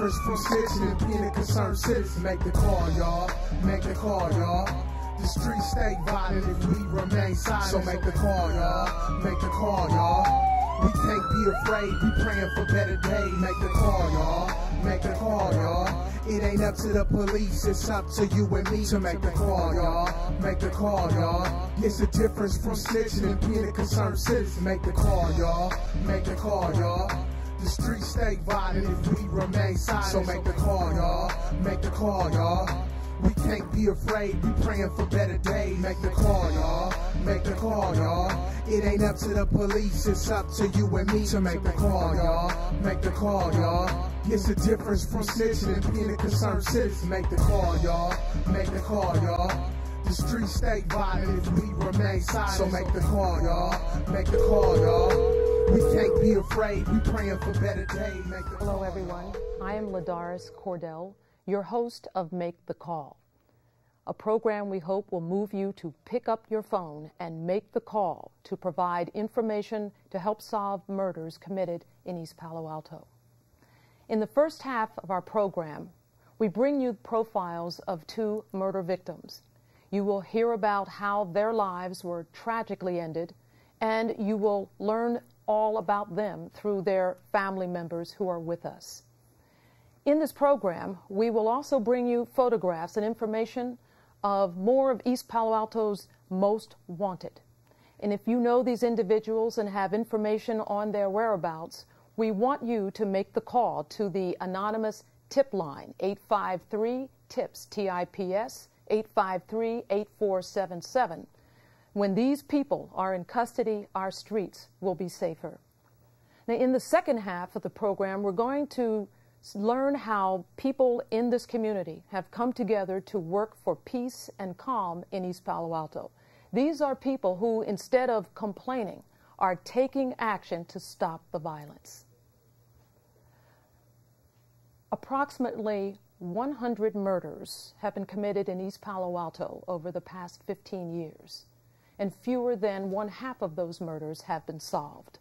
difference from snitching and being a concerned citizen. Make the call, y'all. Make the call, y'all. The streets stay violent if we remain silent. So make the call, y'all. Make the call, y'all. We can't be afraid. We praying for better days. Make the call, y'all. Make the call, y'all. It ain't up to the police, it's up to you and me to make the call, y'all. Make the call, y'all. It's the difference from snitching and being a concerned citizen. Make the call, y'all. Make the call, y'all. The streets stay violent if we remain silent. So make the call, y'all. Make the call, y'all. We can't be afraid, we praying for better days. Make the call, y'all. Make the call, y'all. It ain't up to the police, it's up to you and me to make the call, y'all. Make the call, y'all. It's the difference from snitching and being a concerned citizen. Make the call, y'all. Make the call, y'all. The streets stay violent if we remain silent. So make the call, y'all. Make the call, y'all. We can't be afraid, we praying for better days. Make the Hello, everyone. I am Ladaris Cordell, your host of Make the Call, a program we hope will move you to pick up your phone and make the call to provide information to help solve murders committed in East Palo Alto. In the first half of our program, we bring you profiles of 2 murder victims. You will hear about how their lives were tragically ended, and you will learn all about them through their family members who are with us. In this program, we will also bring you photographs and information of more of East Palo Alto's most wanted. And if you know these individuals and have information on their whereabouts, we want you to make the call to the anonymous tip line, 853-TIPS, T-I-P-S, 853-8477. When these people are in custody, our streets will be safer. Now, in the second half of the program, we're going to learn how people in this community have come together to work for peace and calm in East Palo Alto. These are people who, instead of complaining, are taking action to stop the violence. Approximately 100 murders have been committed in East Palo Alto over the past 15 years, and fewer than 1/2 of those murders have been solved.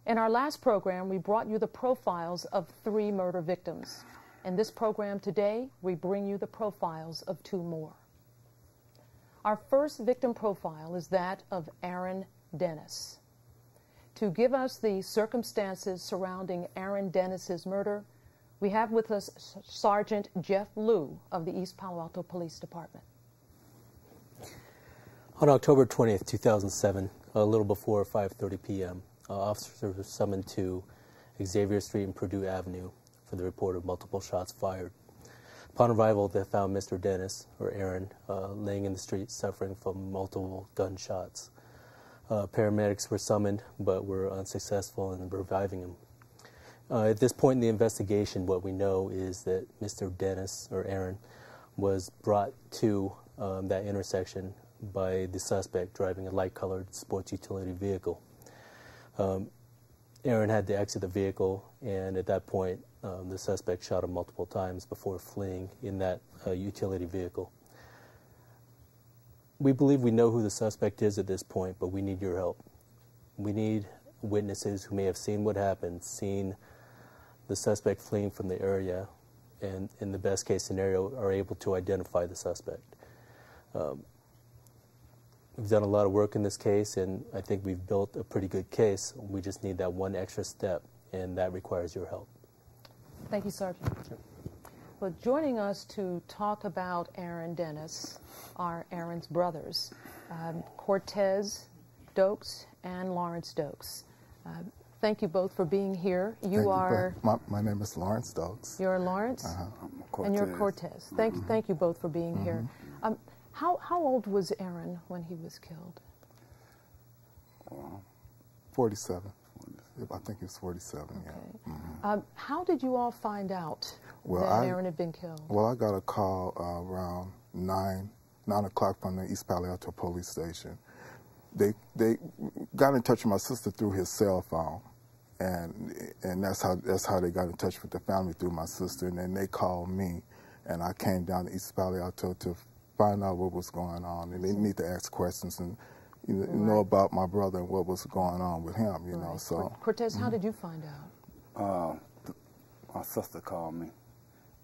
In our last program, we brought you the profiles of 3 murder victims. In this program today, we bring you the profiles of 2 more. Our first victim profile is that of Aaron Dennis. To give us the circumstances surrounding Aaron Dennis's murder, we have with us Sergeant Jeff Liu of the East Palo Alto Police Department. On October 20th, 2007, a little before 5:30 p.m., officers were summoned to Xavier Street and Purdue Avenue for the report of multiple shots fired. Upon arrival, they found Mr. Dennis, or Aaron, laying in the street suffering from multiple gunshots. Paramedics were summoned, but were unsuccessful in reviving him. At this point in the investigation, what we know is that Mr. Dennis, or Aaron, was brought to that intersection by the suspect driving a light-colored sports utility vehicle. Aaron had to exit the vehicle, and at that point, the suspect shot him multiple times before fleeing in that utility vehicle. We believe we know who the suspect is at this point, but we need your help. We need witnesses who may have seen what happened, seen the suspect fleeing from the area, and in the best case scenario, are able to identify the suspect. We've done a lot of work in this case, and I think we've built a pretty good case. We just need that one extra step, and that requires your help. Thank you, Sergeant. Sure. Well, joining us to talk about Aaron Dennis are Aaron's brothers, Cortez Dokes and Lawrence Dokes. Thank you both for being here. My name is Lawrence Dokes. You're Lawrence? I'm Cortez. And you're Cortez. Thank you both for being here. How old was Aaron when he was killed? 47. I think he was 47, okay. Yeah. How did you all find out that Aaron had been killed? Well, I got a call around 9 o'clock from the East Palo Alto police station. They got in touch with my sister through his cell phone, and that's how they got in touch with the family, through my sister. And then they called me, and I came down to East Palo Alto to find out what was going on. And they need to ask questions and know about my brother and what was going on with him. You know. So Cortez, how did you find out? my sister called me,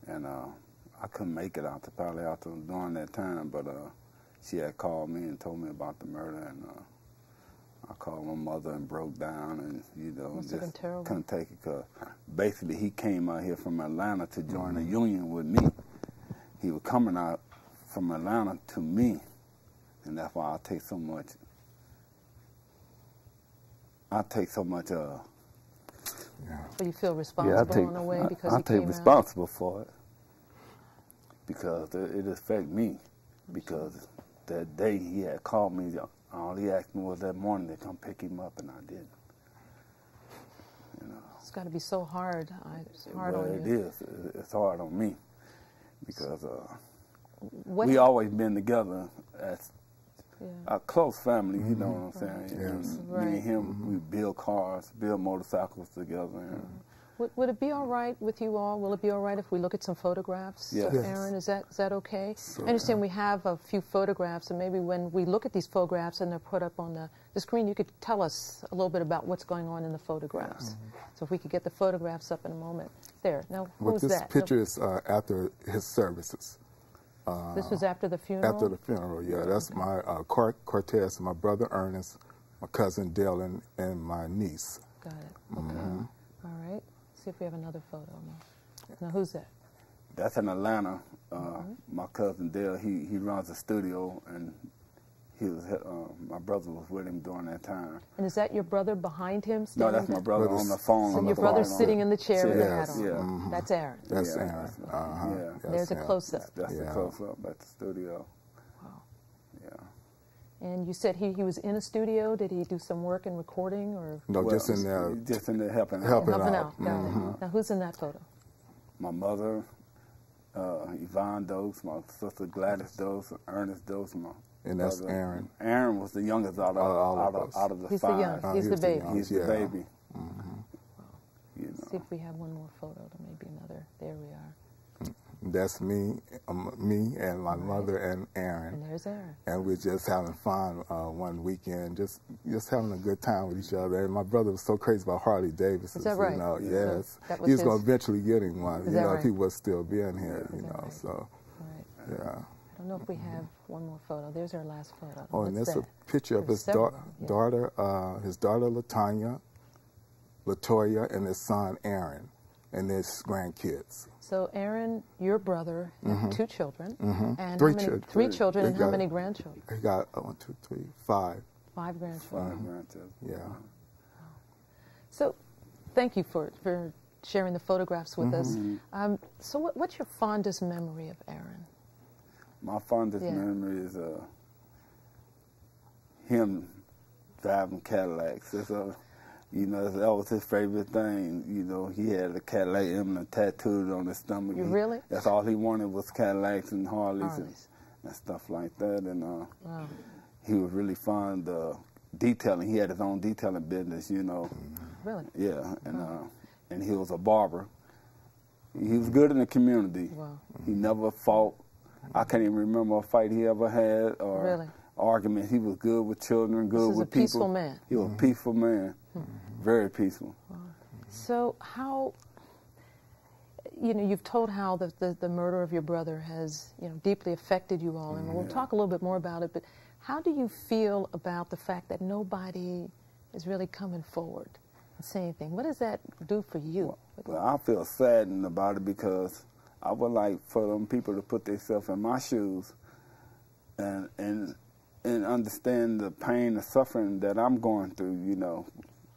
and I couldn't make it out to Palo Alto during that time, but she had called me and told me about the murder, and I called my mother and broke down, and Must have been just terrible. couldn't take it, because basically he came out here from Atlanta to join a union with me. He was coming out from Atlanta to me, and that's why I take so much. So you feel responsible in a way because I he take came responsible for it, because it affected me. Because that day he had called me, all he asked me was that morning to come pick him up, and I didn't. It's got to be so hard. It's hard Well, on it you. is. It's hard on me, because What we hap- always been together as Yeah. a close family, you know what I'm saying? Yes. And Right. me and him, we build cars, build motorcycles together. And Would it be all right with you all? Will it be all right if we look at some photographs Yes. of Yes. Aaron? Is that okay? I understand we have a few photographs, and maybe when we look at these photographs and they're put up on the screen, you could tell us a little bit about what's going on in the photographs. So if we could get the photographs up in a moment. There. Now, Well, who's this that? picture is after his services. This was after the funeral? After the funeral, yeah. That's my Cortez, my brother Ernest, my cousin Dylan, and my niece. Got it. Okay. All right. See if we have another photo. Now, who's that? that's in Atlanta. My cousin Dale, he runs a studio, and he was my brother was with him during that time. And is that your brother behind him? No, standing that's my there? brother on the phone. So on your the brother's phone. sitting in the chair with a hat Yes, on. yeah. That's Aaron. That's Yeah, Aaron. yeah. There's a Aaron. close-up. That's the Yeah. close-up at the studio. Wow. Yeah. And you said he was in a studio. Did he do some work in recording or No, Well, just in there. Just in there helping out. Helping helping out. out? Got it. Now, who's in that photo? My mother, Yvonne Dose, my sister Gladys Dose, Ernest Dose, my And that's brother. Aaron. Aaron was the youngest out All of of, us. out of the He's the five. youngest. He's the baby. He's Yeah. the baby. You See know. if we have one more photo. Maybe another. There we are. That's me and my mother and Aaron. And there's Aaron. And we're just having fun one weekend, just having a good time with each other. And my brother was so crazy about Harley Davidson. Is that right? You know, Yeah. yes. That was He was going his- to eventually get him one, Is you that know, right? if he was still being here, Is you that know. right? So, All right. yeah. I don't know if we have one more photo. There's our last photo. Oh, and What's that's that? a picture of There's his several, yeah. daughter, his daughter LaTanya, Latoya, and his son Aaron, and his grandkids. So Aaron, your brother, had two children, and Three how many, children. three children, They and how got- many grandchildren? He got 1, 2, 3, 5. 5 grandchildren. Five grandchildren. Yeah. So, thank you for sharing the photographs with us. So, what's your fondest memory of Aaron? My fondest Yeah. memory is him driving Cadillacs. You know, that was his favorite thing. You know, he had a Cadillac emblem tattooed on his stomach. You really? That's all he wanted was Cadillacs and Harleys. Harleys. And stuff like that. And Wow. he was really fond of detailing. He had his own detailing business, you know. Really? Yeah, and he was a barber. He was good in the community. Wow. He never fought. I can't even remember a fight he ever had or Really? argument. He was good with children, good This is with a people. peaceful man. He was a peaceful man, very peaceful. So, how, you've told how the murder of your brother has, deeply affected you all, and we'll talk a little bit more about it, but how do you feel about the fact that nobody is really coming forward and saying anything? What does that do for you? Well, I feel saddened about it because I would like for them people to put themselves in my shoes and understand the pain and suffering that I'm going through,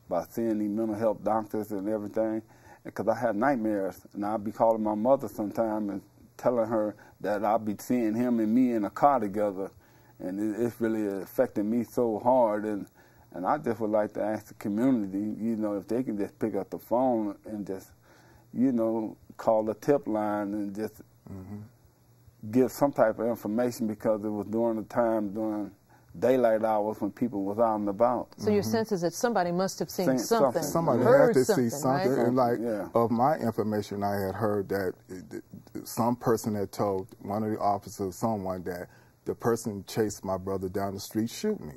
by seeing these mental health doctors and everything. Because I have nightmares, and I'll be calling my mother sometime and telling her that I'll be seeing him and me in a car together, and it's really affecting me so hard. And I just would like to ask the community, if they can just pick up the phone and just, call the tip line and just give some type of information, because it was during daylight hours when people was out and about. So your sense is that somebody must have seen Seen something. Somebody heard had to see something. right? And like, Yeah. of my information, I had heard that some person had told one of the officers, someone, that the person chased my brother down the street, shoot me.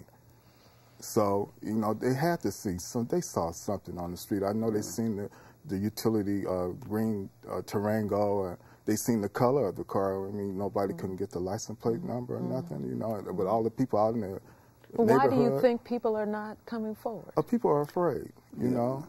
So, they had to see they saw something on the street. I know they seen the utility green Tarango. They seen the color of the car. I mean, nobody couldn't get the license plate number or nothing, you know. But all the people out in the Why do you think people are not coming forward? People are afraid, you know.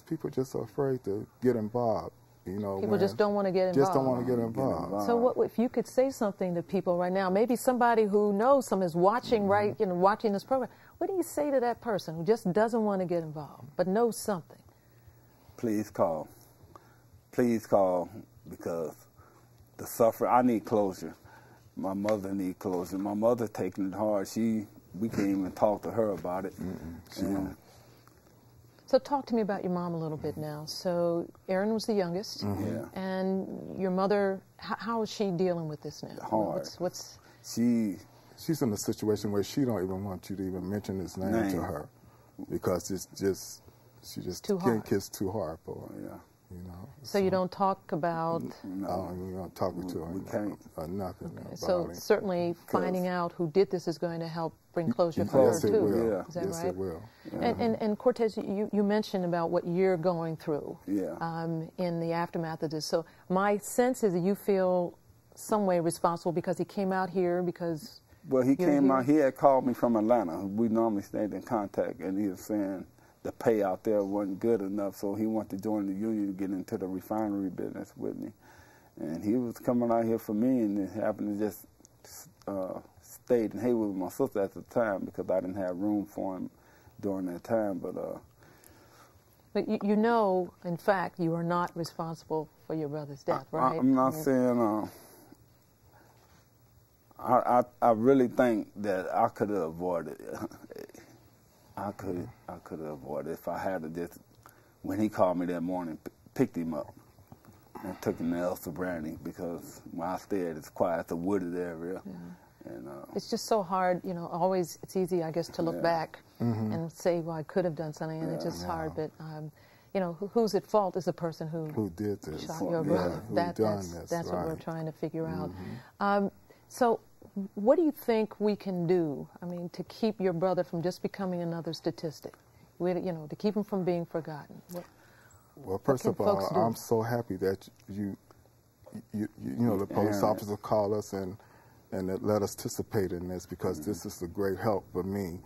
People just are afraid to get involved, you know. People just don't want to get involved. Just don't want to get involved. So what if you could say something to people right now? Maybe somebody who knows someone is watching watching this program. What do you say to that person who just doesn't want to get involved but knows something? Please call. Please call, because the suffering, I need closure. My mother needs closure. My mother taking it hard. We can't even talk to her about it. So talk to me about your mom a little bit now. So Aaron was the youngest, and your mother, how is she dealing with this now? Hard. She's in a situation where she don't even want you to even mention his name to her, because she just can't kiss too hard for her. Yeah. You know, so you don't talk about... No, you're not talking to her. We can't. Nothing. Okay. So certainly finding out who did this is going to help bring closure for her, too. Yes, it will. Yeah. Is that yes, right? it will. And Cortez, you mentioned about what you're going through in the aftermath of this. So my sense is that you feel some way responsible because he came out here, because... Well, he came out. He had called me from Atlanta. We normally stayed in contact, and he was saying the pay out there wasn't good enough, so he wanted to join the union to get into the refinery business with me. And he was coming out here for me, and it happened to just stayed in Haywood with my sister at the time, because I didn't have room for him during that time. But you know, in fact, you are not responsible for your brother's death, right? I'm not saying... I really think that I could have avoided it. I could have avoided it if I had to just, when he called me that morning, picked him up and took him to El Sobrani, because when I stayed, it's quiet, it's a wooded area. And, it's just so hard, you know, always, it's easy, I guess, to look back and say, well, I could have done something, and it's just hard, but, you know, who's at fault is the person who did this. Shot your brother. That's what we're trying to figure out. So what do you think we can do, I mean, to keep your brother from just becoming another statistic, you know, to keep him from being forgotten? Well, first of all, I'm so happy that you know, the police officer called us and let us participate in this, because this is a great help for me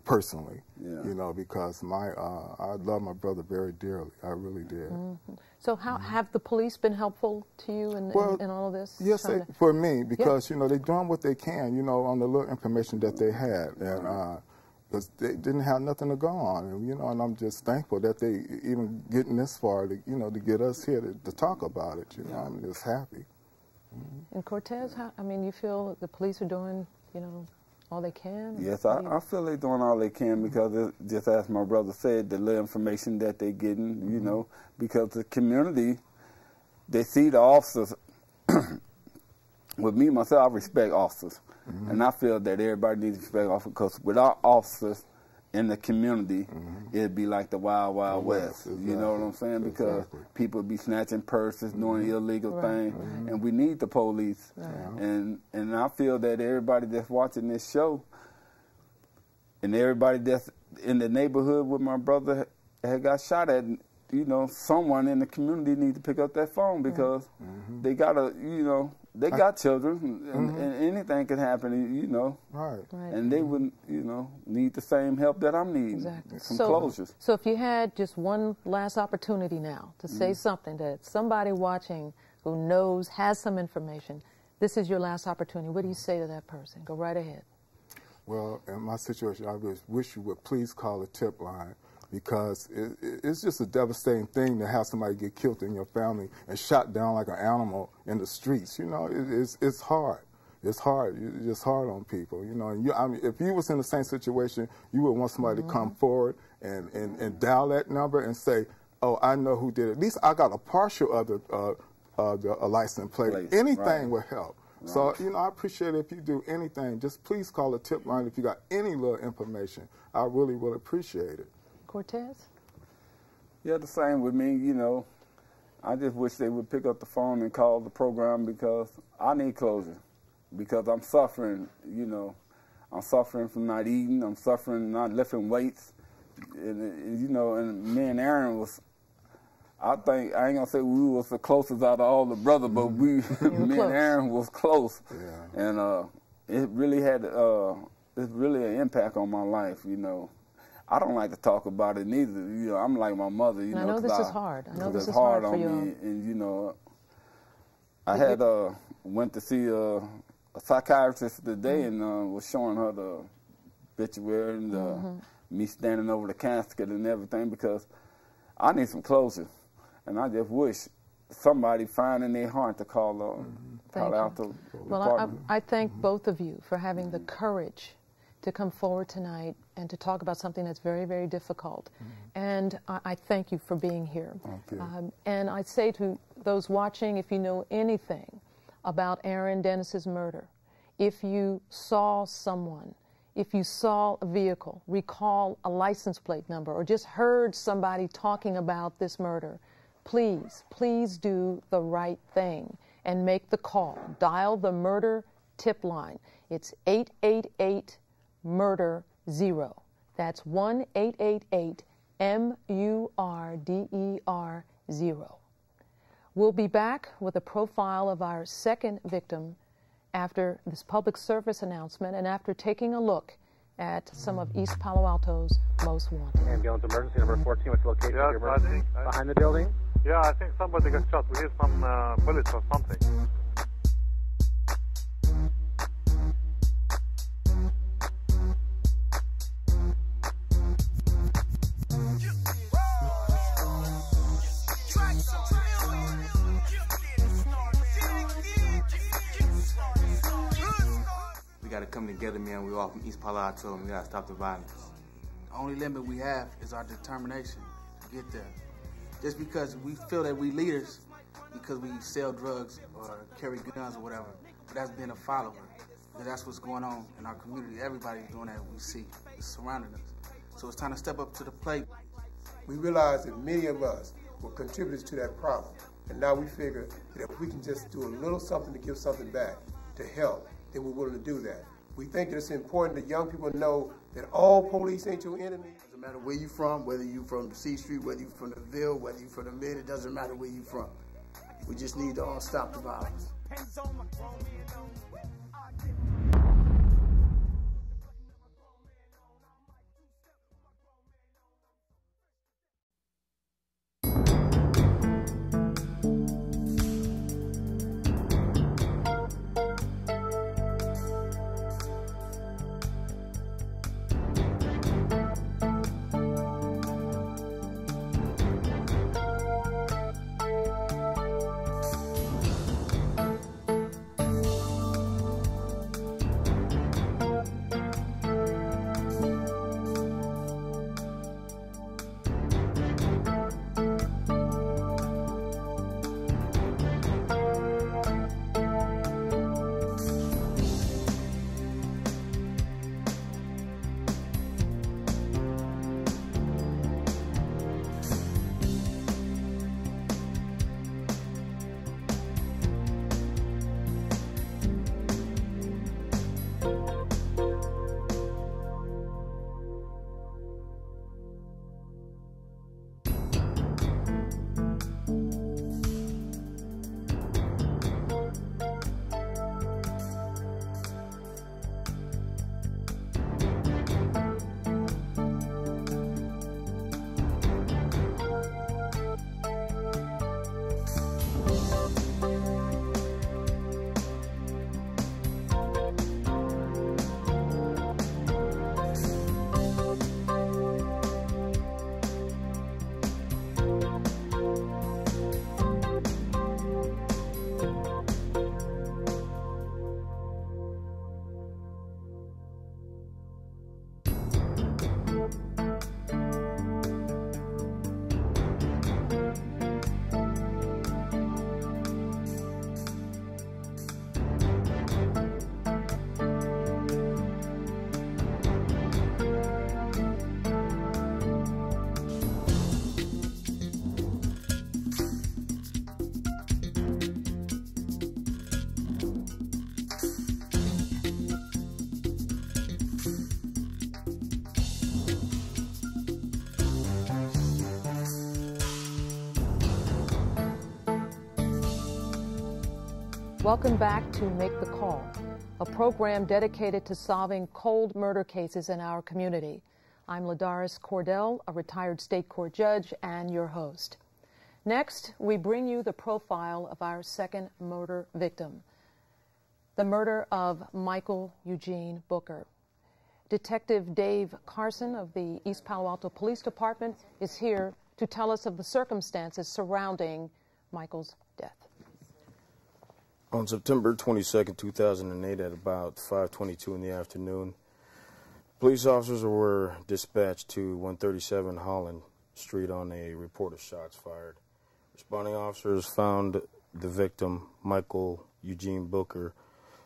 personally, you know, because I love my brother very dearly. I really did. So how have the police been helpful to you in all of this? Yes, for me, because, you know, they're doing what they can, you know, on the little information that they had. And because they didn't have nothing to go on, and, you know, and I'm just thankful that they even getting this far, to, you know, to get us here to talk about it, you know. I'm just happy. And Cortez, I mean, you feel the police are doing, you know, all they can? Yes, I feel they're doing all they can, because just as my brother said, the little information that they're getting, you know, because the community, they see the officers. With me, myself, I respect officers. And I feel that everybody needs to respect officers, because without officers in the community, it'd be like the Wild Wild West. Exactly. You know what I'm saying? Because people be snatching purses, doing illegal things, and we need the police. And I feel that everybody that's watching this show, and everybody that's in the neighborhood where my brother had got shot at, you know, someone in the community needs to pick up that phone, because they gotta, you know, they got children, and anything can happen, you know. And they would, you know, need the same help that I'm needing. Some closures. So if you had just one last opportunity now to say something that somebody watching who knows, has some information, this is your last opportunity. What do you say to that person? Go right ahead. Well, in my situation, I wish you would please call a tip line, because it's just a devastating thing to have somebody get killed in your family and shot down like an animal in the streets. You know, it's hard. It's hard. It's just hard on people. You know, and I mean, if you was in the same situation, you would want somebody to come forward and dial that number and say, "Oh, I know who did it. At least I got a partial of the license plate." Anything will help. So, you know, I appreciate it if you do anything. Just please call a tip line if you got any little information. I really will appreciate it. Cortez? Yeah, the same with me, you know. I just wish they would pick up the phone and call the program, because I need closure. Because I'm suffering, you know. I'm suffering from not eating. I'm suffering not lifting weights. And you know, and me and Aaron was I think, I ain't gonna say we was the closest out of all the brothers, but me and Aaron was close. Yeah. And it really had, it's really an impact on my life, you know. I don't like to talk about it neither. You know, I'm like my mother, you know. I know this is hard. I know this is hard for on you. me. And, you know, I had went to see a psychiatrist today and was showing her the obituary and me standing over the casket and everything, because I need some closure. And I just wish somebody find in their heart to call out to Well, I thank both of you for having the courage to come forward tonight and to talk about something that's very, very difficult. And I thank you for being here. And I say to those watching, if you know anything about Aaron Dennis's murder, if you saw someone, if you saw a vehicle, recall a license plate number, or just heard somebody talking about this murder, please, please do the right thing and make the call. Dial the murder tip line. It's 888-MURDER-0. That's 1-888-MURDER-0. We'll be back with a profile of our second victim after this public service announcement and after taking a look at some of East Palo Alto's most wanted. Ambulance emergency number 14, what's the location of your emergency? Behind the building? Yeah, I think somebody got shot. We hear some bullets or something. We got to come together, man. We all from East Palo Alto, and we got to stop the violence. The only limit we have is our determination to get there. Just because we feel that we leaders, because we sell drugs or carry guns or whatever, but that's being a follower. Because that's what's going on in our community. Everybody's doing that. We see it's surrounding us. So it's time to step up to the plate. We realize that many of us were contributors to that problem. And now we figure that if we can just do a little something to give something back, to help, then we're willing to do that. We think that it's important that young people know that all police ain't your enemy. Doesn't matter where you're from, whether you're from C Street, whether you're from the Ville, whether you're from the Mid, it doesn't matter where you're from. We just need to all stop the violence. Welcome back to Make the Call, a program dedicated to solving cold murder cases in our community. I'm Ladaris Cordell, a retired state court judge and your host. Next, we bring you the profile of our second murder victim, the murder of Michael Eugene Booker. Detective Dave Carson of the East Palo Alto Police Department is here to tell us of the circumstances surrounding Michael's death. On September 22nd, 2008, at about 5:22 in the afternoon, police officers were dispatched to 137 Holland Street on a report of shots fired. Responding officers found the victim, Michael Eugene Booker,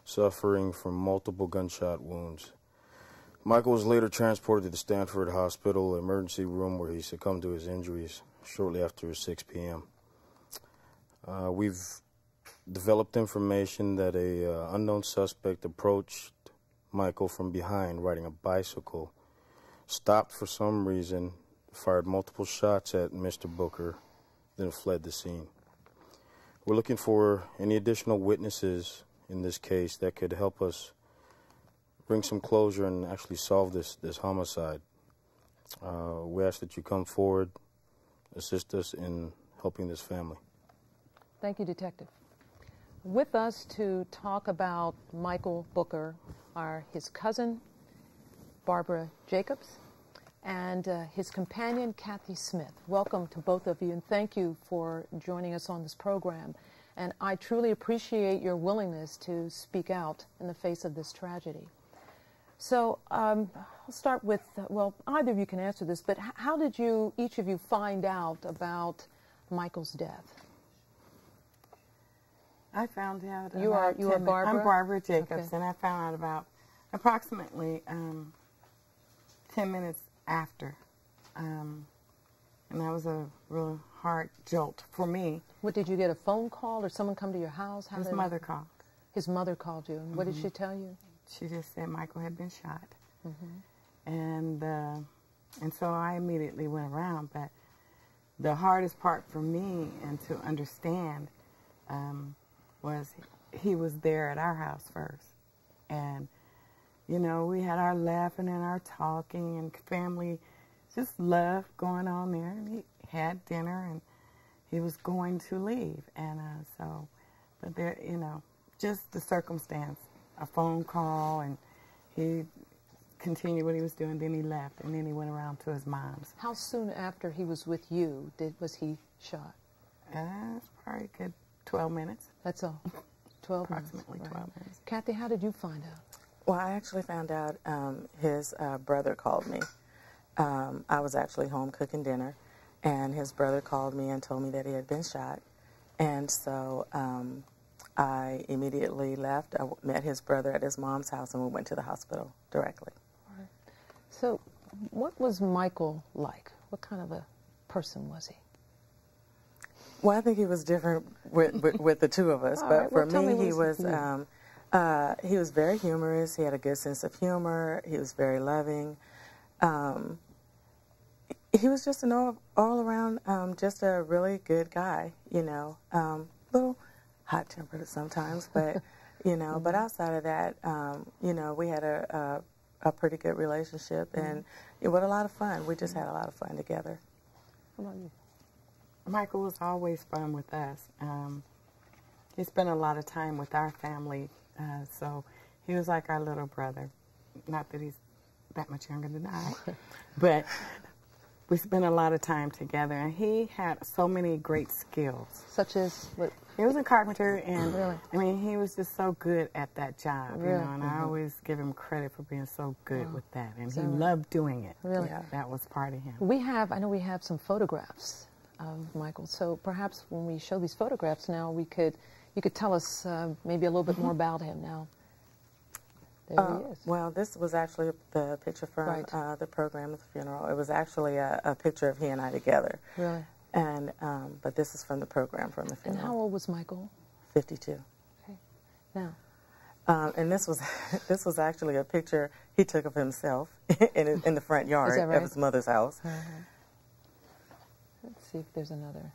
suffering from multiple gunshot wounds. Michael was later transported to the Stanford Hospital emergency room where he succumbed to his injuries shortly after 6 p.m. We've developed information that a unknown suspect approached Michael from behind riding a bicycle, stopped for some reason, fired multiple shots at Mr. Booker, then fled the scene. We're looking for any additional witnesses in this case that could help us bring some closure and actually solve this homicide. We ask that you come forward, assist us in helping this family. Thank you, Detective. With us to talk about Michael Booker are his cousin, Barbara Jacobs, and his companion, Kathy Smith. Welcome to both of you, and thank you for joining us on this program. And I truly appreciate your willingness to speak out in the face of this tragedy. So I'll start with, well, either of you can answer this, but how did each of you find out about Michael's death? I found out you are Barbara? I'm Barbara Jacobs, okay. And I found out about approximately 10 minutes after. And that was a real hard jolt for me. What, did you get a phone call or someone come to your house? His mother called. His mother called you. And what did she tell you? She just said Michael had been shot. And so I immediately went around. But the hardest part for me and to understand was he was there at our house first. And, you know, we had our laughing and our talking and family, just love going on there. And he had dinner and he was going to leave. And but there, you know, just the circumstance, a phone call, and he continued what he was doing, then he left, and then he went around to his mom's. How soon after he was with you was he shot? It's probably a good 12 minutes. That's all? 12 Approximately minutes. 12 minutes. Kathy, how did you find out? Well, I actually found out his brother called me. I was actually home cooking dinner, and his brother called me and told me that he had been shot. And so I immediately left. I met his brother at his mom's house, and we went to the hospital directly. All right. So what was Michael like? What kind of a person was he? Well, I think he was different with the two of us, but right. for Well, me, he was very humorous. He had a good sense of humor. He was very loving. He was just an all-around, just a really good guy, you know. A little hot-tempered sometimes, but, you know, but outside of that, you know, we had a pretty good relationship, and it was a lot of fun. We just had a lot of fun together. How about you? Michael was always fun with us. He spent a lot of time with our family, so he was like our little brother. Not that he's that much younger than I, but we spent a lot of time together, and he had so many great skills. Such as what? He was a carpenter, and really? I mean, he was just so good at that job, really? You know, and I always give him credit for being so good with that, and he loved doing it. Really? Yeah, that was part of him. I know we have some photographs of Michael, so perhaps when we show these photographs now, you could tell us maybe a little bit more about him now. There he is. Well, this was actually the picture from the program at the funeral. It was actually a picture of he and I together. Really? And but this is from the program from the funeral. And how old was Michael? 52. Okay. Now. And this was actually a picture he took of himself in the front yard of his mother's house. Let's see if there's another.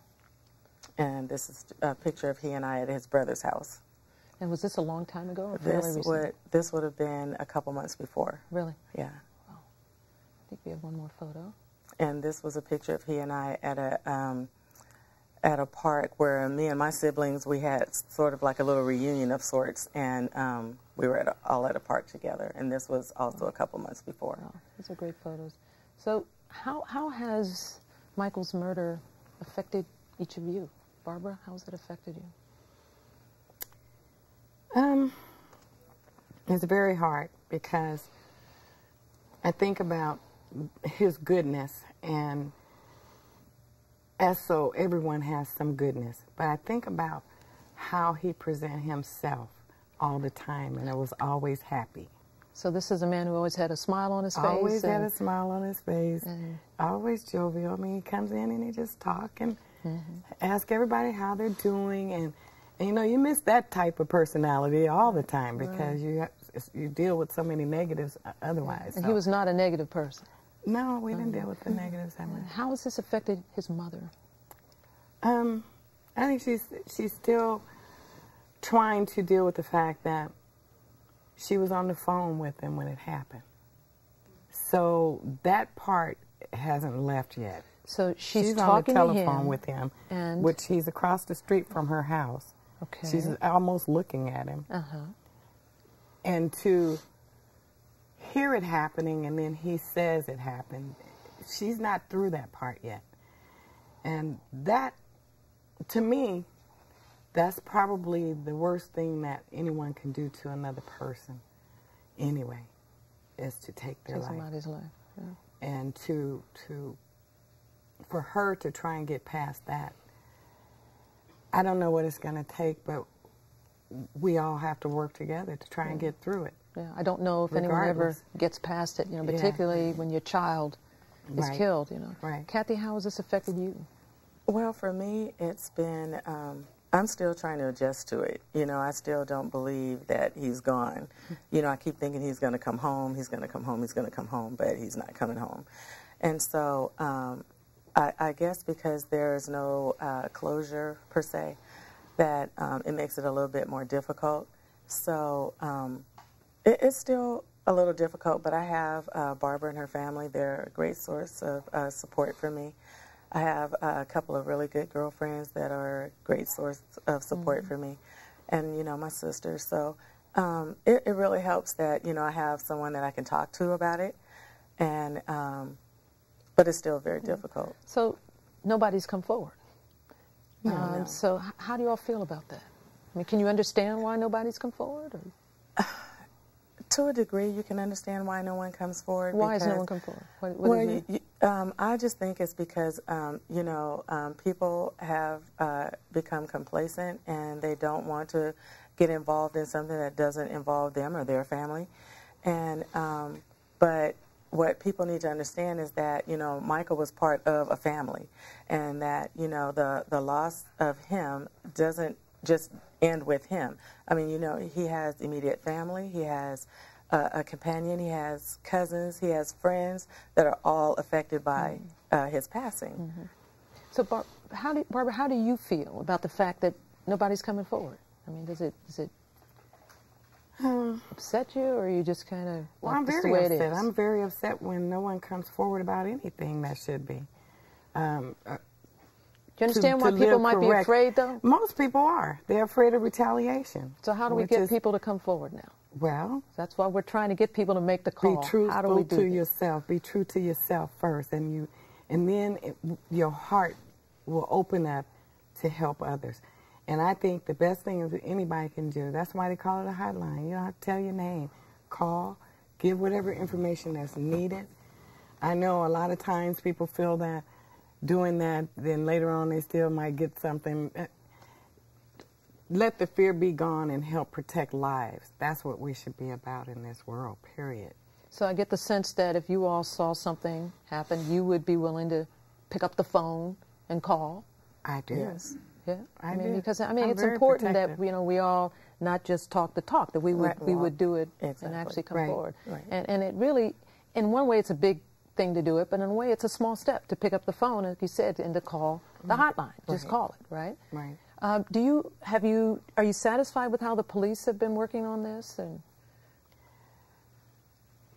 And this is a picture of he and I at his brother's house. And was this a long time ago or fairly recent? This would have been a couple months before. Really? Yeah. Wow. I think we have one more photo. And this was a picture of he and I at a park where me and my siblings, we had sort of like a little reunion of sorts, and we were all at a park together. And this was also a couple months before. Wow. These are great photos. So how has Michael's murder affected each of you? Barbara, how has it affected you? It's very hard because I think about his goodness, and as so everyone has some goodness, but I think about how he presented himself all the time, and I was always happy. So this is a man who always had a smile on his face? Always had a smile on his face, always jovial. I mean, he comes in and he just talk and ask everybody how they're doing, and you know, you miss that type of personality all the time because you deal with so many negatives otherwise. And he was not a negative person? No, we didn't deal with the negatives that much. How has this affected his mother? I think she's still trying to deal with the fact that she was on the phone with him when it happened. So that part hasn't left yet. So she's talking on the telephone with him, which he's across the street from her house. Okay. She's almost looking at him. And to hear it happening and then he says it happened, she's not through that part yet. And that, to me, that's probably the worst thing that anyone can do to another person anyway, is to take their life. Somebody's life, And for her to try and get past that, I don't know what it's going to take, but we all have to work together to try and get through it. Yeah, I don't know if anyone ever gets past it, you know, particularly when your child is killed, you know. Kathy, how has this affected you? Well, for me, it's been, I'm still trying to adjust to it. You know, I still don't believe that he's gone. You know, I keep thinking he's going to come home, he's going to come home, he's going to come home, but he's not coming home. And so I guess because there is no closure, per se, that it makes it a little bit more difficult. So it's still a little difficult, but I have Barbara and her family. They're a great source of support for me. I have a couple of really good girlfriends that are a great source of support for me, and, you know, my sister. So it really helps that, you know, I have someone that I can talk to about it, and but it's still very difficult. So nobody's come forward. No. So how do you all feel about that? I mean, can you understand why nobody's come forward? Or? To a degree, you can understand why no one comes forward. Why has no one come forward? Well, I just think it's because, you know, people have become complacent and they don't want to get involved in something that doesn't involve them or their family. And but what people need to understand is that, you know, Michael was part of a family, and that, you know, the loss of him doesn't just end with him. I mean, you know, he has immediate family, he has a companion, he has cousins, he has friends that are all affected by his passing. So, Barbara, how do you feel about the fact that nobody's coming forward? I mean, does it upset you, or are you just kind of well, I'm very upset. I'm very upset when no one comes forward about anything that should be. Do you understand why people might be afraid, though? Most people are. They're afraid of retaliation. So how do we get people to come forward now? Well, that's why we're trying to get people to make the call. Be truthful how do we do to this? yourself. Be true to yourself first, and then your heart will open up to help others. And I think the best thing is that anybody can do. That's why they call it a hotline. You don't have to tell your name. Call, give whatever information that's needed. I know a lot of times people feel that doing that, then later on they still might get something. Let the fear be gone and help protect lives. That's what we should be about in this world, period. So I get the sense that if you all saw something happen, you would be willing to pick up the phone and call. I do. Yes. Yeah, I mean, because it's important that we all not just talk the talk, that we would do it and actually come forward. Right. And it really, in one way, it's a big thing to do it, but in a way, it's a small step to pick up the phone, as you said, and to call the hotline. Just call it, right? Right. Are you satisfied with how the police have been working on this? And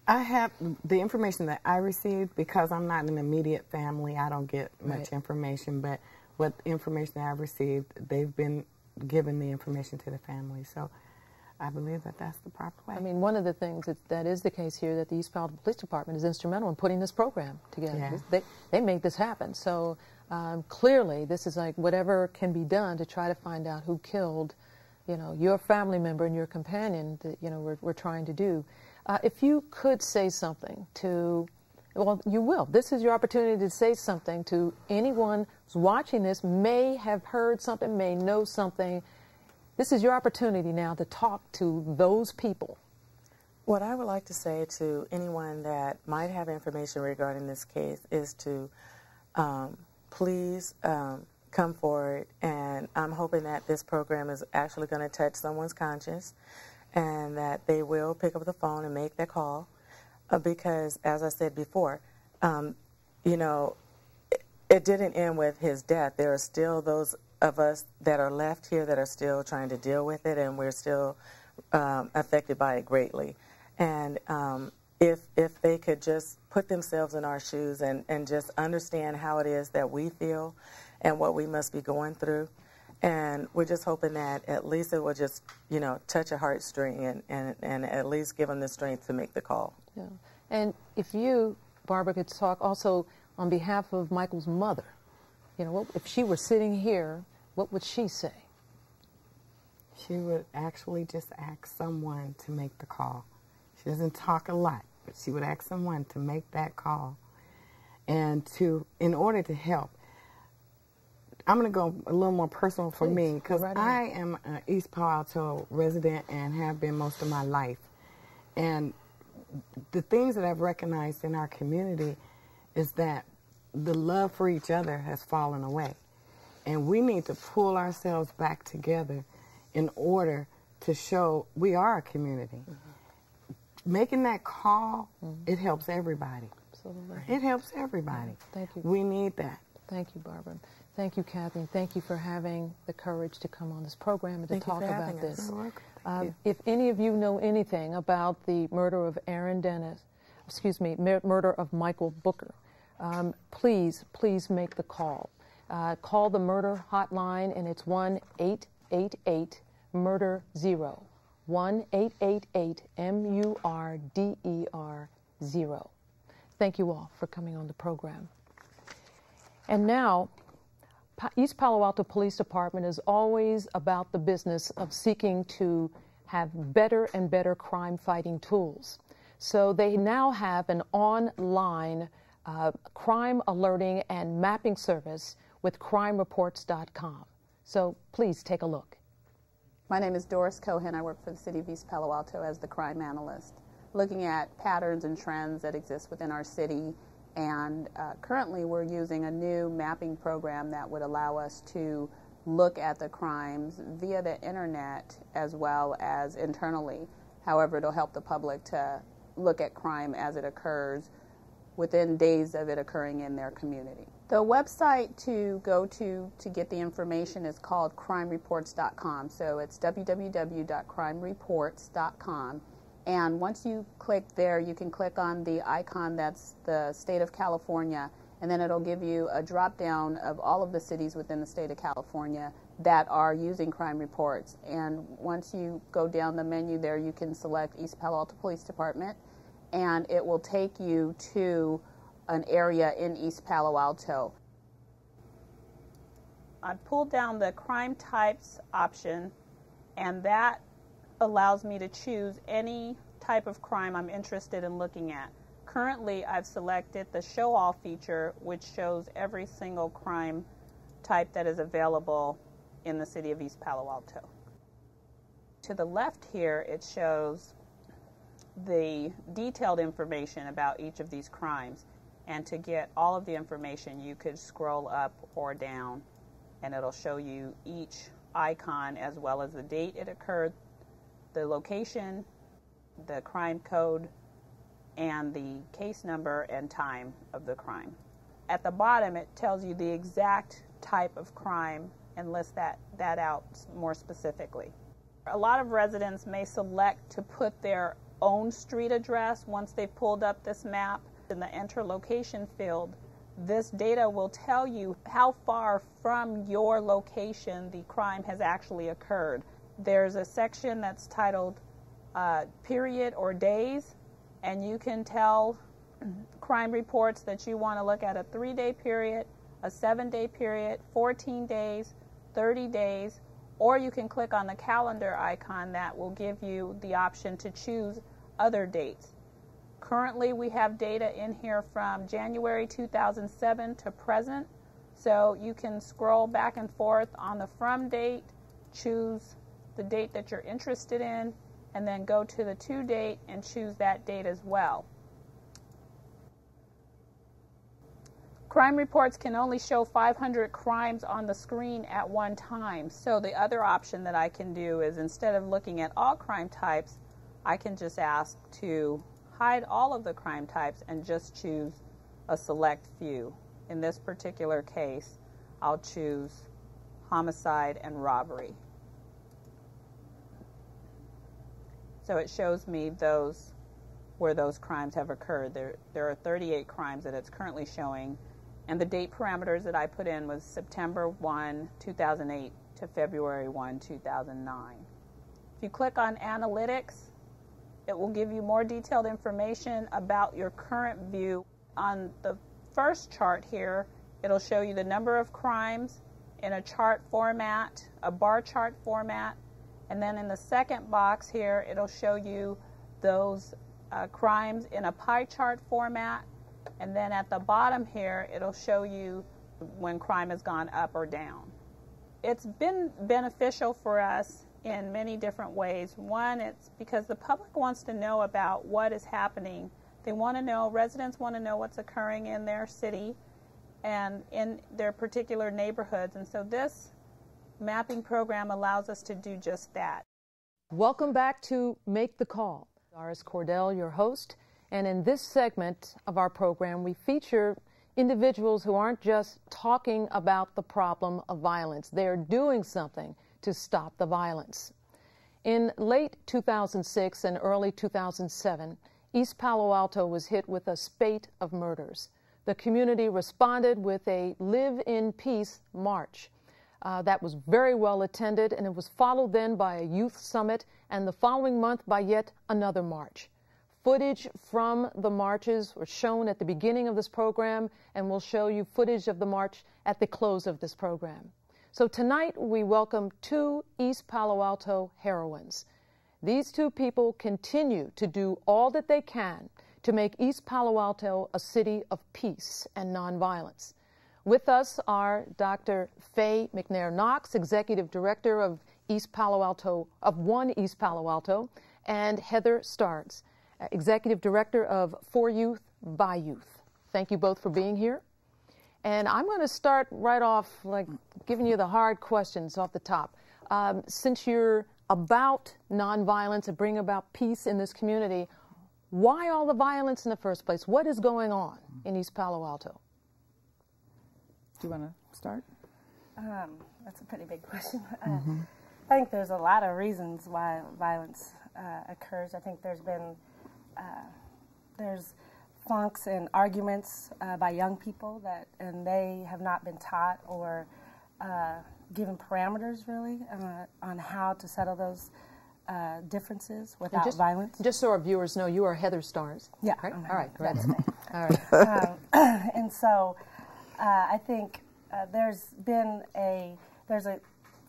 I have the information that I received, because I'm not an immediate family. I don't get much information, but what information that I've received, they've been giving the information to the family. So I believe that that's the proper way. I mean, one of the things that is the case here, that the East Palo Alto Police Department is instrumental in putting this program together. Yeah. They made this happen. So clearly, this is like whatever can be done to try to find out who killed, your family member and your companion. That we're trying to do. If you could say something to, well, you will. This is your opportunity to say something to anyone who's watching this, may have heard something, may know something. This is your opportunity now to talk to those people. What I would like to say to anyone that might have information regarding this case is to please come forward, and I'm hoping that this program is actually going to touch someone's conscience and that they will pick up the phone and make that call, because, as I said before, it didn't end with his death. There are still those of us that are left here that are still trying to deal with it, and we're still affected by it greatly. And if they could just put themselves in our shoes and just understand how it is that we feel and what we must be going through. And we're just hoping that at least it will just, touch a heartstring and at least give them the strength to make the call. Yeah. And if you, Barbara, could talk also on behalf of Michael's mother, if she were sitting here, what would she say? She would actually just ask someone to make the call. She doesn't talk a lot, but she would ask someone to make that call. And in order to help, I'm going to go a little more personal for me, because I am an East Palo Alto resident and have been most of my life. And the things that I've recognized in our community is that the love for each other has fallen away. And we need to pull ourselves back together in order to show we are a community. Mm-hmm. Making that call, it helps everybody. Absolutely. It helps everybody. Thank you. We need that. Thank you, Barbara. Thank you, Kathy. And thank you for having the courage to come on this program and to talk about this. You're welcome. If any of you know anything about the murder of murder of Michael Booker, please make the call. Call the murder hotline, and it's 1-888-MURDER-0. 1-888-MURDER-0. Thank you all for coming on the program. And now, East Palo Alto Police Department is always about the business of seeking to have better and better crime-fighting tools. So they now have an online crime alerting and mapping service with crimereports.com. So please take a look. My name is Doris Cohen. I work for the City of East Palo Alto as the crime analyst, looking at patterns and trends that exist within our city. And currently we're using a new mapping program that would allow us to look at the crimes via the internet as well as internally. However, it'll help the public to look at crime as it occurs within days of it occurring in their community. The website to go to get the information is called crimereports.com. So it's www.crimereports.com. And once you click there, you can click on the icon that's the state of California, and then it'll give you a drop-down of all of the cities within the state of California that are using crime reports. And once you go down the menu there, you can select East Palo Alto Police Department, and it will take you to an area in East Palo Alto. I pulled down the crime types option, and that allows me to choose any type of crime I'm interested in looking at. Currently, I've selected the Show All feature, which shows every single crime type that is available in the city of East Palo Alto. To the left here, it shows the detailed information about each of these crimes. And to get all of the information, you could scroll up or down, and it'll show you each icon as well as the date it occurred, the location, the crime code, and the case number and time of the crime. At the bottom, it tells you the exact type of crime and list that out more specifically. A lot of residents may select to put their own street address once they've pulled up this map. In the enter location field, this data will tell you how far from your location the crime has actually occurred. There's a section that's titled period or days, and you can tell crime reports that you want to look at a 3-day period, a 7-day period, 14 days, 30 days, or you can click on the calendar icon that will give you the option to choose other dates. Currently, we have data in here from January 2007 to present, so you can scroll back and forth on the from date, choose the date that you're interested in, and then go to the to date and choose that date as well. Crime reports can only show 500 crimes on the screen at one time. So the other option that I can do is, instead of looking at all crime types, I can just ask to hide all of the crime types and just choose a select few. In this particular case, I'll choose homicide and robbery. So it shows me those where those crimes have occurred. There are 38 crimes that it's currently showing. And the date parameters that I put in was September 1, 2008 to February 1, 2009. If you click on Analytics, it will give you more detailed information about your current view. On the first chart here, it'll show you the number of crimes in a chart format, a bar chart format, and then in the second box here, it'll show you those crimes in a pie chart format. And then at the bottom here, it'll show you when crime has gone up or down. It's been beneficial for us in many different ways. One, it's because the public wants to know about what is happening. They want to know, residents want to know what's occurring in their city and in their particular neighborhoods. And so this mapping program allows us to do just that. Welcome back to Make the Call. Doris Cordell, your host. And in this segment of our program, we feature individuals who aren't just talking about the problem of violence. They're doing something to stop the violence. In late 2006 and early 2007, East Palo Alto was hit with a spate of murders. The community responded with a Live in Peace march. That was very well attended, and it was followed then by a youth summit, and the following month by yet another march. Footage from the marches were shown at the beginning of this program, and we'll show you footage of the march at the close of this program. So tonight we welcome two East Palo Alto heroines. These two people continue to do all that they can to make East Palo Alto a city of peace and nonviolence. With us are Dr. Faye McNair-Knox, Executive Director of East Palo Alto, of One East Palo Alto, and Heather Stards, Executive Director of For Youth, by Youth. Thank you both for being here. And I'm going to start right off, like giving you the hard questions off the top. Since you're about nonviolence and bring about peace in this community, why all the violence in the first place? What is going on in East Palo Alto? Do you want to start? That's a pretty big question. I think there's a lot of reasons why violence occurs. I think there's been there's flunks and arguments by young people and they have not been taught or given parameters really on how to settle those differences without violence. Just so our viewers know, you are Heather Stards. Yeah. Right? All right. That's me. All right. And so I think there's a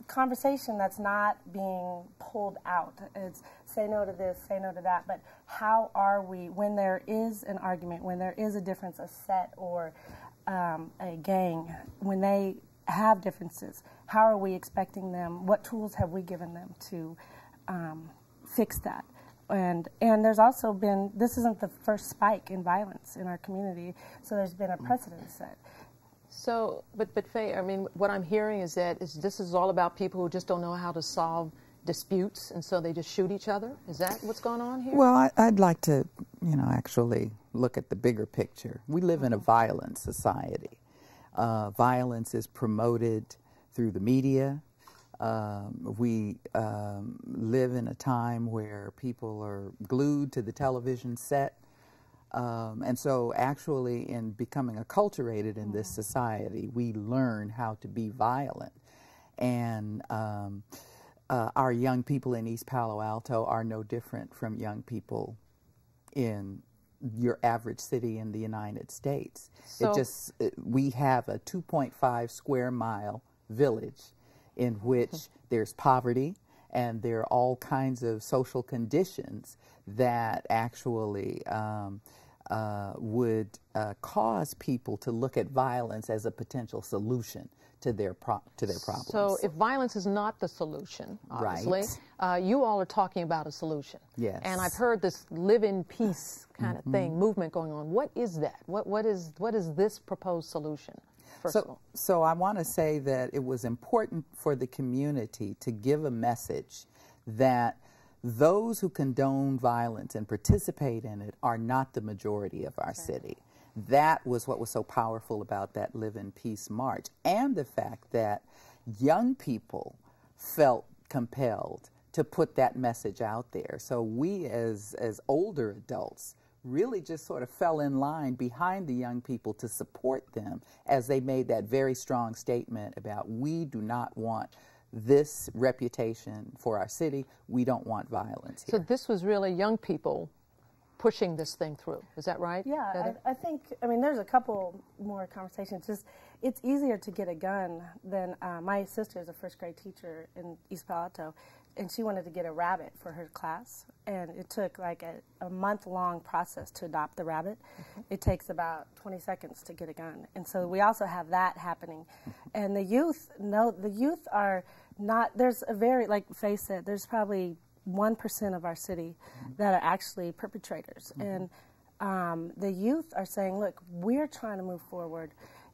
conversation that's not being pulled out. It's say no to this, say no to that, but how are we, when there is an argument, when there is a difference, a set or a gang, when they have differences, how are we expecting them, what tools have we given them to fix that? And there's also been, this isn't the first spike in violence in our community, so there's been a precedent set. So, but Faye, I mean, what I'm hearing is that this is all about people who just don't know how to solve disputes, and so they just shoot each other? Is that what's going on here? Well, I'd like to, actually look at the bigger picture. We live in a violent society. Violence is promoted through the media. We live in a time where people are glued to the television set. And so actually in becoming acculturated in this society, we learn how to be violent. And our young people in East Palo Alto are no different from young people in your average city in the United States. So we have a 2.5 square mile village in which there's poverty and there are all kinds of social conditions that actually would cause people to look at violence as a potential solution to their problems. So if violence is not the solution, obviously, you all are talking about a solution. Yes. And I've heard this live in peace kind of thing, movement going on. What is that? What is this proposed solution? So I want to say that it was important for the community to give a message that those who condone violence and participate in it are not the majority of our city. That was what was so powerful about that Live in Peace March, and the fact that young people felt compelled to put that message out there. So we as older adults really just sort of fell in line behind the young people to support them as they made that very strong statement about, we do not want this reputation for our city. We don't want violence here. So this was really young people pushing this thing through. Is that right? Yeah, I think, I mean, there's a couple more conversations. Just, it's easier to get a gun than, my sister is a first grade teacher in East Palo Alto, and she wanted to get a rabbit for her class, and it took like a month-long process to adopt the rabbit. It takes about 20 seconds to get a gun, and so we also have that happening. And the youth are not, there's a very, like Faye said, there's probably 1% of our city that are actually perpetrators. And the youth are saying, look, we're trying to move forward,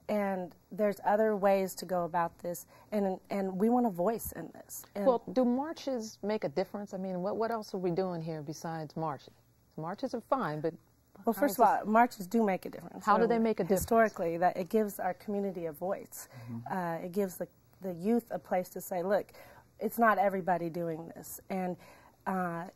and there's other ways to go about this, and we want a voice in this. And well, do marches make a difference? I mean, what else are we doing here besides marching? Marches are fine, but... Well, first of all, marches do make a difference. How do they make a difference? Historically, that it gives our community a voice. It gives the youth a place to say, look, it's not everybody doing this. And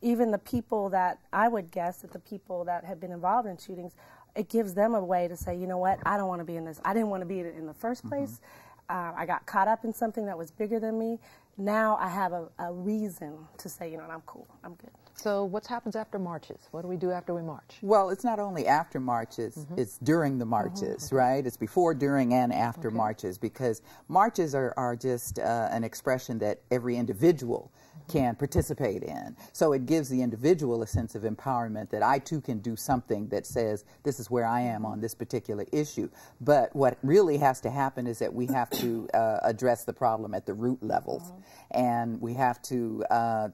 even the people that, I would guess that the people that have been involved in shootings, it gives them a way to say, you know what, I don't want to be in this. I didn't want to be in the first place. I got caught up in something that was bigger than me. Now I have a reason to say, you know, I'm cool, I'm good. So what happens after marches? What do we do after we march? Well, it's not only after marches, it's during the marches, right? It's before, during, and after marches, because marches are just an expression that every individual can participate in. So it gives the individual a sense of empowerment that I too can do something that says this is where I am on this particular issue. But what really has to happen is that we have to address the problem at the root levels. And we have to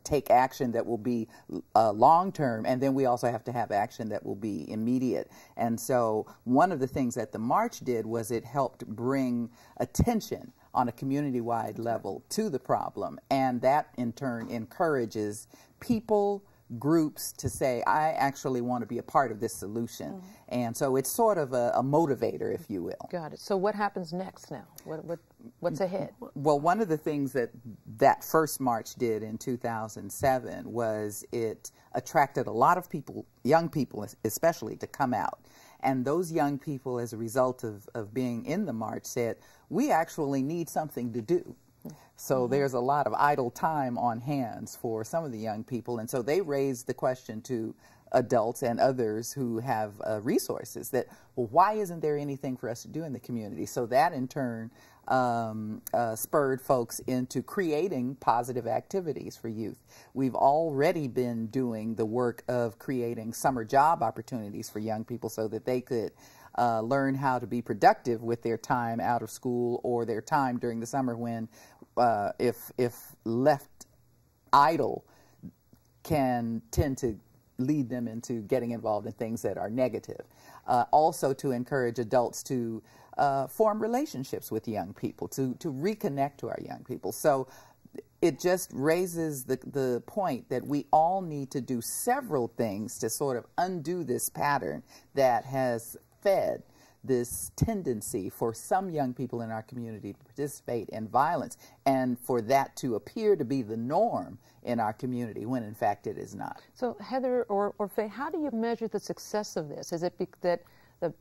take action that will be long-term, and then we also have to have action that will be immediate. And so one of the things that the march did was it helped bring attention on a community-wide level to the problem, and that in turn encourages people, groups to say, I actually want to be a part of this solution. And so it's sort of a motivator, if you will. Got it. So what happens next now? What's ahead? Well, one of the things that first march did in 2007 was it attracted a lot of people, young people especially, to come out. And those young people, as a result of being in the march, said, we actually need something to do. So there's a lot of idle time on hands for some of the young people. And so they raised the question to adults and others who have resources that, well, why isn't there anything for us to do in the community? So that in turn spurred folks into creating positive activities for youth. We've already been doing the work of creating summer job opportunities for young people so that they could learn how to be productive with their time out of school or their time during the summer when, if left idle, can tend to lead them into getting involved in things that are negative. Also to encourage adults to form relationships with young people, to reconnect to our young people. So it just raises the point that we all need to do several things to sort of undo this pattern that has fed this tendency for some young people in our community to participate in violence and for that to appear to be the norm in our community when in fact it is not. So Heather or Faye, how do you measure the success of this? Is it that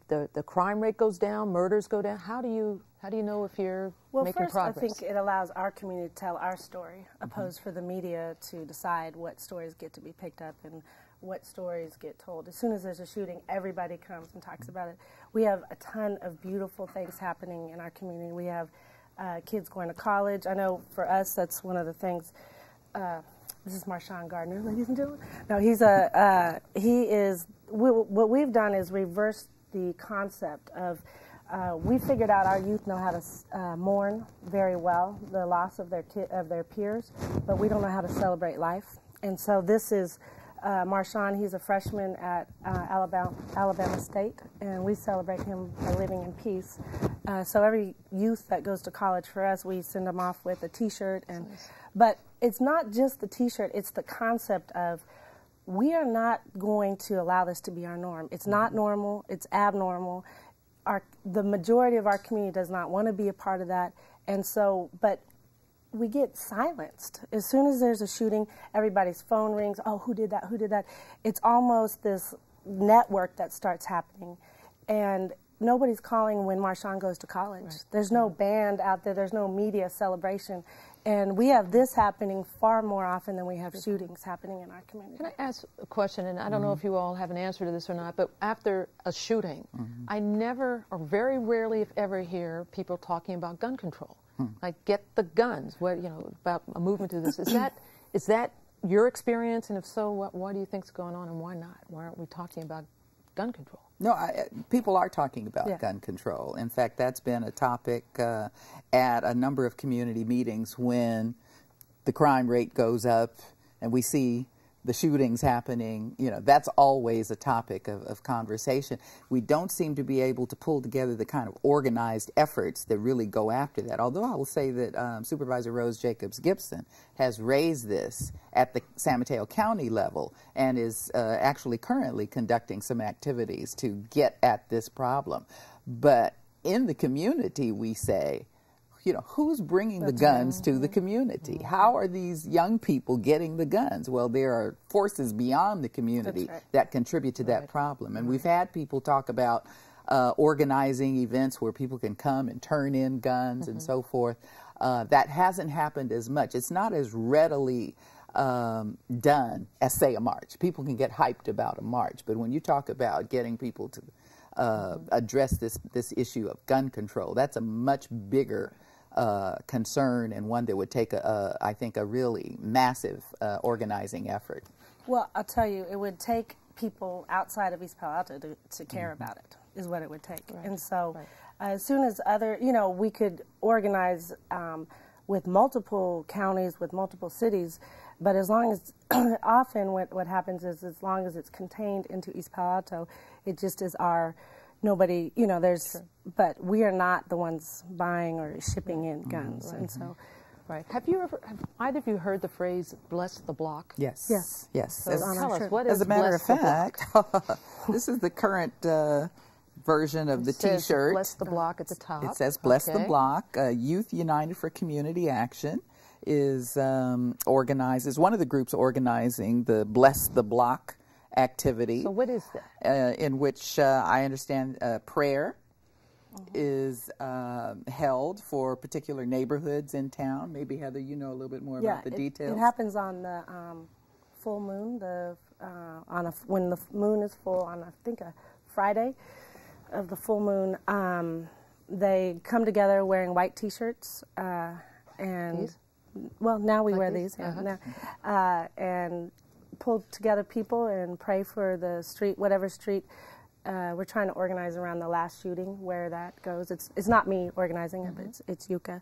the crime rate goes down, murders go down? How do you know if you're making progress? Well, first, I think it allows our community to tell our story, opposed for the media to decide what stories get to be picked up and what stories get told. As soon as there's a shooting, everybody comes and talks about it. We have a ton of beautiful things happening in our community. We have kids going to college. I know for us, that's one of the things. This is Marshawn Gardner, ladies and gentlemen. No, what we've done is reverse the concept of, we figured out our youth know how to mourn very well the loss of their peers, but we don't know how to celebrate life. And so this is Marshawn. He's a freshman at Alabama State, and we celebrate him by living in peace. So every youth that goes to college for us, we send them off with a T-shirt. But it's not just the T-shirt, it's the concept of we are not going to allow this to be our norm. It's not normal, it's abnormal. The majority of our community does not want to be a part of that. And so, but we get silenced. As soon as there's a shooting, everybody's phone rings. Oh, who did that? Who did that? It's almost this network that starts happening. And nobody's calling when Marshawn goes to college. Right. There's no band out there. There's no media celebration. And we have this happening far more often than we have shootings happening in our community. Can I ask a question? And I don't know if you all have an answer to this or not, but after a shooting, I never or very rarely, if ever, hear people talking about gun control. Like, get the guns. What, about a movement to this. Is that your experience? And if so, what do you think's going on, and why not? Why aren't we talking about gun control? No, people are talking about gun control. In fact, that's been a topic at a number of community meetings when the crime rate goes up and we see the shootings happening. That's always a topic of conversation. We don't seem to be able to pull together the kind of organized efforts that really go after that. Although I will say that Supervisor Rose Jacobs-Gibson has raised this at the San Mateo County level and is actually currently conducting some activities to get at this problem. But in the community, we say, who's bringing the guns to the community? How are these young people getting the guns? Well, there are forces beyond the community that contribute to that problem. And we've had people talk about organizing events where people can come and turn in guns and so forth. That hasn't happened as much. It's not as readily done as, say, a march. People can get hyped about a march, but when you talk about getting people to address this issue of gun control, that's a much bigger concern, and one that would take, I think, a really massive organizing effort. Well, I'll tell you, it would take people outside of East Palo Alto to care about it, is what it would take. Right. And so as soon as we could organize with multiple counties, with multiple cities, but as long as, often what happens is as long as it's contained into East Palo Alto, it just is nobody, but we are not the ones buying or shipping in guns. And so, have either of you heard the phrase "bless the block"? Yes. Yes. Yes. So tell us, what is as a matter of "bless fact, this is the current version of the T-shirt. "Bless the block" at the top. It says "Bless the block." Youth United for Community Action is one of the groups organizing the "Bless the Block" activity. So what is that? In which I understand prayer is held for particular neighborhoods in town. Maybe, Heather, you know a little bit more about the details. It happens on the full moon, when the moon is full on, I think, a Friday of the full moon. They come together wearing white T-shirts and these? Well, now we wear these, and pull together people and pray for the street, whatever street. We're trying to organize around the last shooting where that goes. It's not me organizing it, but it's Yuka.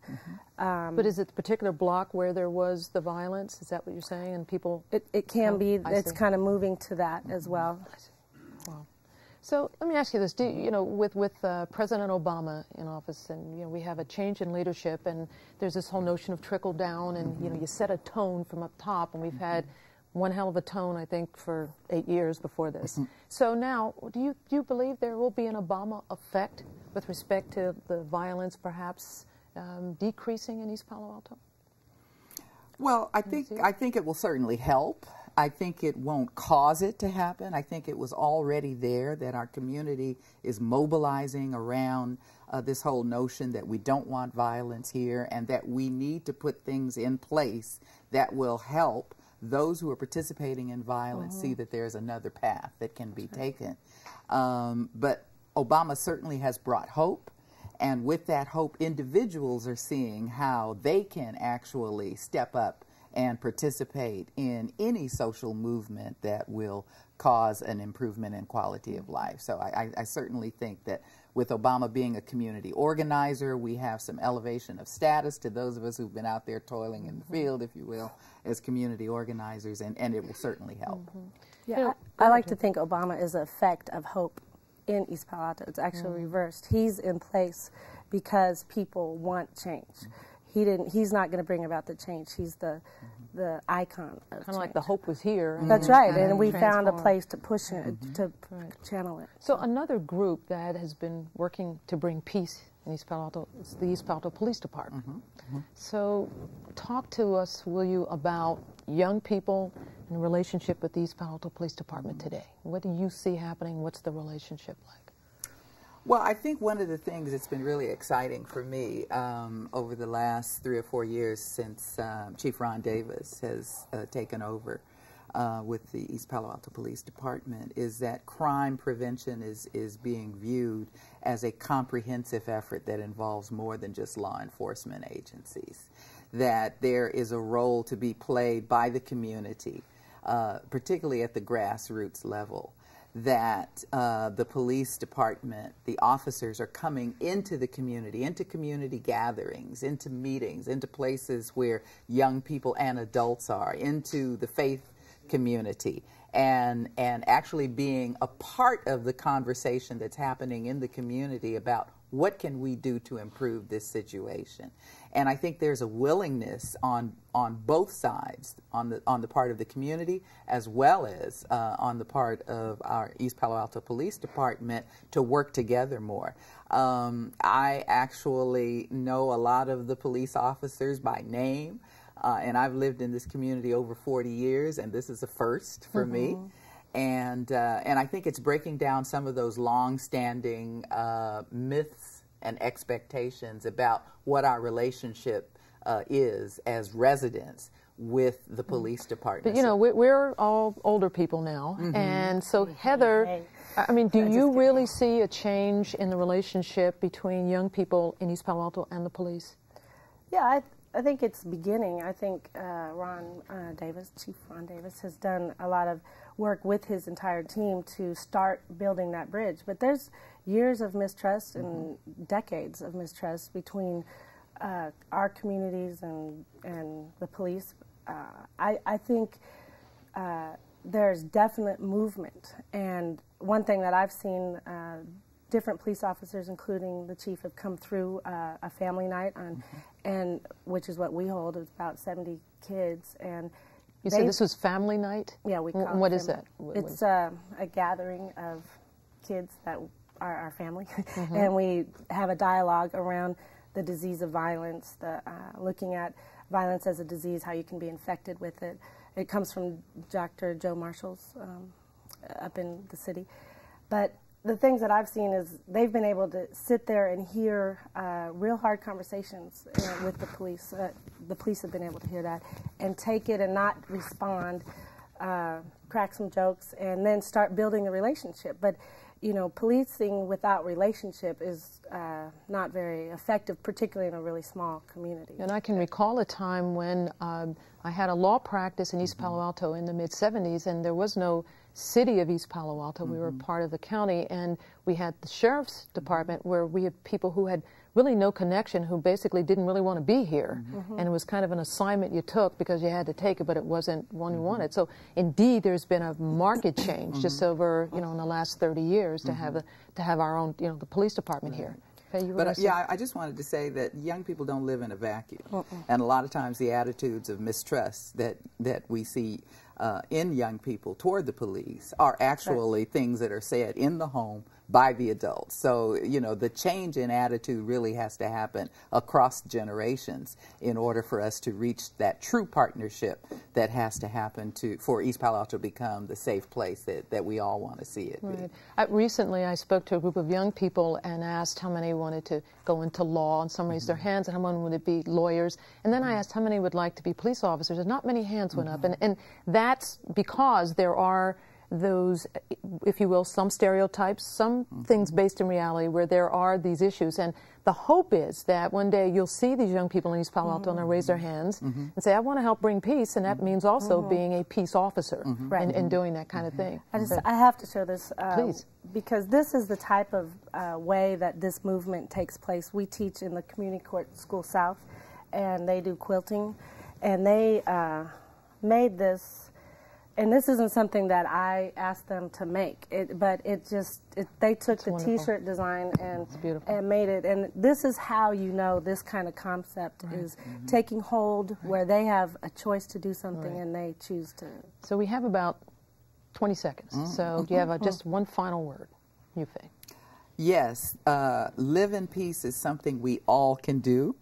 But is it the particular block where there was the violence? Is that what you're saying? And people... It can be. It's kind of moving to that as well. Wow. So let me ask you this. With President Obama in office, and we have a change in leadership, and there's this whole notion of trickle down, and you set a tone from up top, and we've had one hell of a tone, I think, for 8 years before this. So now, do you believe there will be an Obama effect with respect to the violence perhaps decreasing in East Palo Alto? Well, I think it will certainly help. I think it won't cause it to happen. I think it was already there, that our community is mobilizing around this whole notion that we don't want violence here, and that we need to put things in place that will help those who are participating in violence see that there's another path that can be taken. But Obama certainly has brought hope. And with that hope, individuals are seeing how they can actually step up and participate in any social movement that will cause an improvement in quality of life. So I certainly think that with Obama being a community organizer, we have some elevation of status to those of us who've been out there toiling in the field, if you will, as community organizers, and it will certainly help. Yeah, I like to think Obama is an effect of hope in East Palo Alto. It's actually reversed. He's in place because people want change. He's not going to bring about the change. He's the icon of kind of like the hope was here. That's right, and we found a place to push it, to channel it. So another group that has been working to bring peace in East Palo Alto is the East Palo Alto Police Department. So talk to us, will you, about young people and the relationship with the East Palo Alto Police Department today. What do you see happening? What's the relationship like? Well, I think one of the things that's been really exciting for me over the last 3 or 4 years since Chief Ron Davis has taken over with the East Palo Alto Police Department is that crime prevention is being viewed as a comprehensive effort that involves more than just law enforcement agencies. That there is a role to be played by the community, particularly at the grassroots level. That the police department, the officers are coming into the community, into community gatherings, into meetings, into places where young people and adults are, into the faith community, and actually being a part of the conversation that's happening in the community about what can we do to improve this situation. And I think there's a willingness on both sides, on the part of the community as well as on the part of our East Palo Alto Police Department to work together more. I actually know a lot of the police officers by name, and I've lived in this community over 40 years, and this is a first for me. And I think it's breaking down some of those long-standing myths and expectations about what our relationship is as residents with the police department. But, you know, we're all older people now, and so Heather, I mean, do you really see a change in the relationship between young people in East Palo Alto and the police? Yeah, I think it's beginning. I think Chief Ron Davis has done a lot of work with his entire team to start building that bridge. But there's years of mistrust and decades of mistrust between our communities and the police. I think there's definite movement. And one thing that I've seen, different police officers, including the chief, have come through a family night, and which is what we hold. It's about 70 kids, and you said this was family night? Yeah, we call it. What is that? It's a gathering of kids that are our family, and we have a dialogue around the disease of violence, looking at violence as a disease, how you can be infected with it. It comes from Dr. Joe Marshall's up in the city, but the things that I've seen is they've been able to sit there and hear real hard conversations with the police. The police have been able to hear that and take it and not respond, crack some jokes, and then start building the relationship. But, you know, policing without relationship is not very effective, particularly in a really small community. And I can recall a time when I had a law practice in East Palo Alto in the mid-'70s, and there was no city of East Palo Alto. We were part of the county, and we had the sheriff's department where we had people who had really no connection, who basically didn't really want to be here. And it was kind of an assignment you took because you had to take it, but it wasn't one you wanted. So indeed, there's been a market change just over, you know, in the last 30 years to have our own, you know, the police department here. But yeah, I just wanted to say that young people don't live in a vacuum, and a lot of times the attitudes of mistrust that we see in young people toward the police are actually things that are said in the home by the adults. So, you know, the change in attitude really has to happen across generations in order for us to reach that true partnership that has to happen for East Palo Alto to become the safe place that we all want to see it be. Recently, I spoke to a group of young people and asked how many wanted to go into law, and some raised their hands, and how many would be lawyers. And then I asked how many would like to be police officers, and not many hands went up. And that's because there are those, if you will, some stereotypes, some things based in reality where there are these issues. And the hope is that one day you'll see these young people in East Palo Alto and they'll raise their hands and say, I want to help bring peace, and that means also being a peace officer and doing that kind of thing. I have to show this, please, because this is the type of way that this movement takes place. We teach in the Community Court School South, and they do quilting, and they made this. And this isn't something that I asked them to make, but they took the T-shirt design and made it. And this is how you know this kind of concept is taking hold, where they have a choice to do something and they choose to. So we have about 20 seconds. So do you have just one final word, Yufei? Yes, live in peace is something we all can do,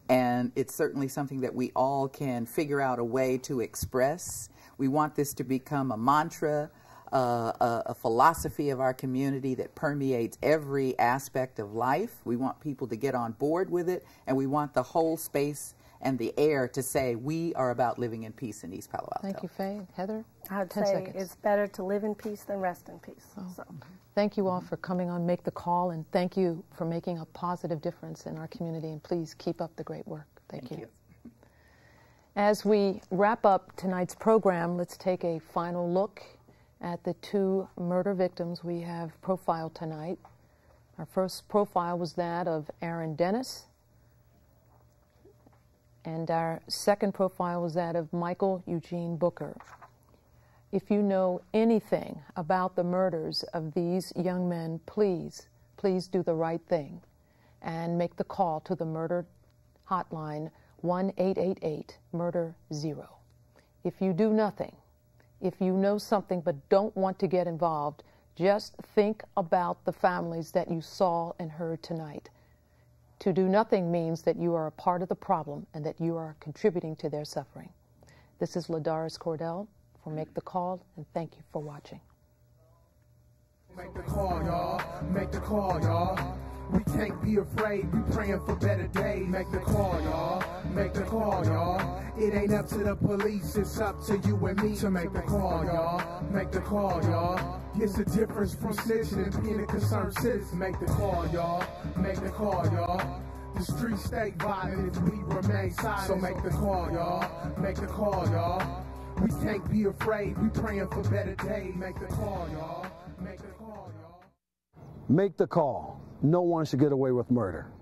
and it's certainly something that we all can figure out a way to express. We want this to become a mantra, a philosophy of our community that permeates every aspect of life. We want people to get on board with it, and we want the whole space and the air to say we are about living in peace in East Palo Alto. Thank you, Faye. Heather? I would say it's better to live in peace than rest in peace. Thank you all for coming on Make the Call, and thank you for making a positive difference in our community, and please keep up the great work. Thank you. As we wrap up tonight's program, let's take a final look at the two murder victims we have profiled tonight. Our first profile was that of Aaron Dennis, and our second profile was that of Michael Eugene Booker. If you know anything about the murders of these young men, please do the right thing and make the call to the murder hotline 1-888-MURDER-0. If you do nothing, if you know something but don't want to get involved, just think about the families that you saw and heard tonight. To do nothing means that you are a part of the problem and that you are contributing to their suffering. This is Ladaris Cordell for Make the Call, and thank you for watching. Make the call, y'all. Make the call, y'all. We can't be afraid, we praying for better days. Make the call, y'all. Make the call, y'all. It ain't up to the police, it's up to you and me to make the call, y'all. Make the call, y'all. It's the difference from snitching and being a concerned citizen. Make the call, y'all. Make the call, y'all. The streets stay violent if we remain silent. So make the call, y'all. Make the call, y'all. We can't be afraid, we praying for better days. Make the call, y'all. Make the call, y'all. Make the call. No one should get away with murder.